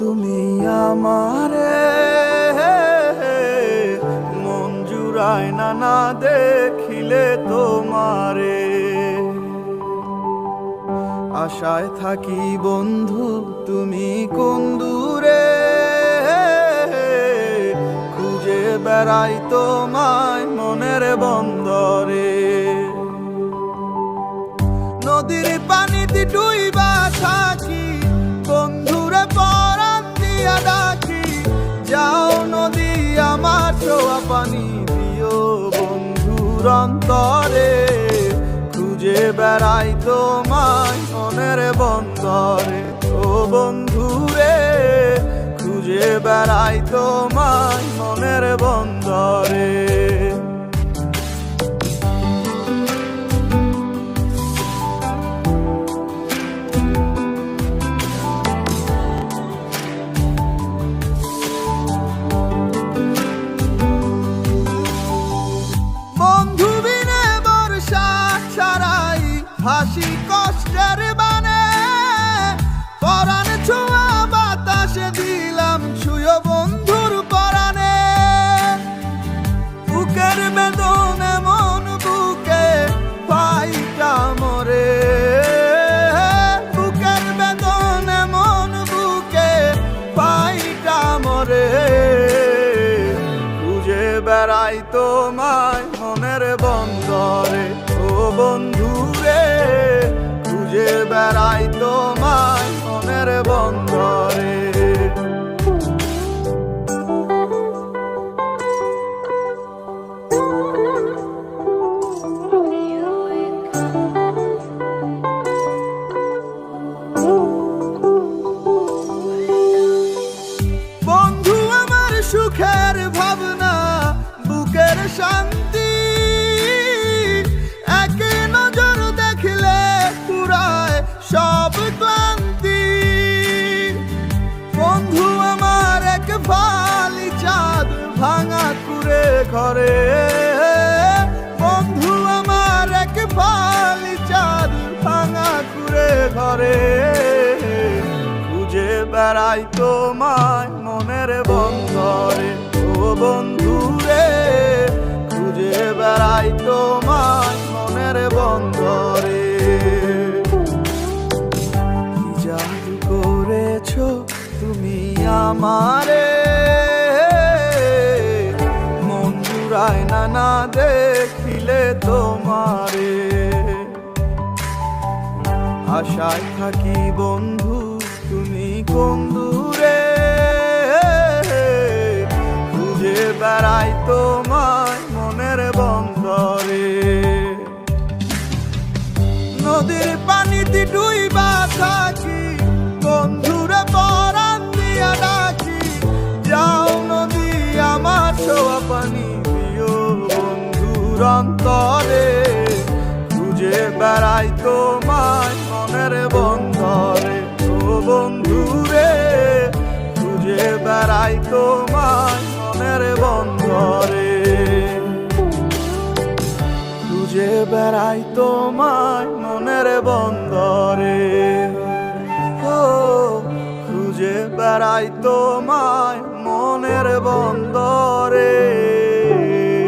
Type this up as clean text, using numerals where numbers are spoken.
তুমি আমারে, মন জুড়ায় না না দেখিলে তোমারে। আশায় থাকি বন্ধু তুমি কোন দূরে, খুঁজে বেড়াই তোমায় মনের বন্দরে। নদীর পানিতে ডুইবা থাকি, বন্ধুরে পরাণ দিয়া ডাকি। যাও নদী আমার ছোঁয়া পানি দিও বন্ধুর অন্তরে, খুঁজে বেড়াই তোমায় মনের বন্দরে। ও বন্ধুরে, খুঁজে বেড়াই তোমায় মনের বন্দরে। হাসি কষ্টের বানে, পরাণ ছোঁয়া বাতাসে দিলাম ছুঁয়ো বন্ধুর পরাণে। বুকের বেদনে মন বুকে পাইটা মরে, বুকের বেদনে মন বুকে পাইটা মরে। খুঁজে বেড়াই তোমায় মনের বন্দরে। ও বন্ধুরে, খুঁজে বেড়াই তোমায় মনের বন্দরে। বন্ধু আমার সুখের ভাবনা, বুকের শান্তি। সব ক্লান্তি, বন্ধু আমার এক ফালি চাঁদ ভাঙা কুড়ে ঘরে। বন্ধু আমার এক ফালি চাঁদ ভাঙা কুড়ে ঘরে। খুঁজে বেড়াই তোমায় মনের বন্দরে। ও বন্ধুরে, খুঁজে বেড়াই তোমায় মনের বন্দরে। তুমি আমারে, মন জুড়ায় না না দেখিলে তোমারে। আশায় থাকি বন্ধু তুমি কোন দূরে, খুঁজে বেড়াই তোমায় মনের বন্দরে। নদীর পানিতে ডুইবা থাকি, বন্ধুরে পরাণ দিয়া ডাকি। যাও নদী আমার ছোঁয়া পানি দিও বন্ধুর অন্তরে, খুঁজে বেড়াই তোমায় মনের বন্দরে। ও বন্ধুরে, খুঁজে বেড়াই তোমায় মনের বন্দরে। খুঁজে বেড়াই তোমায় মনের বন্দরে। খুঁজে বেড়াই তোমায় মনের বন্দরে।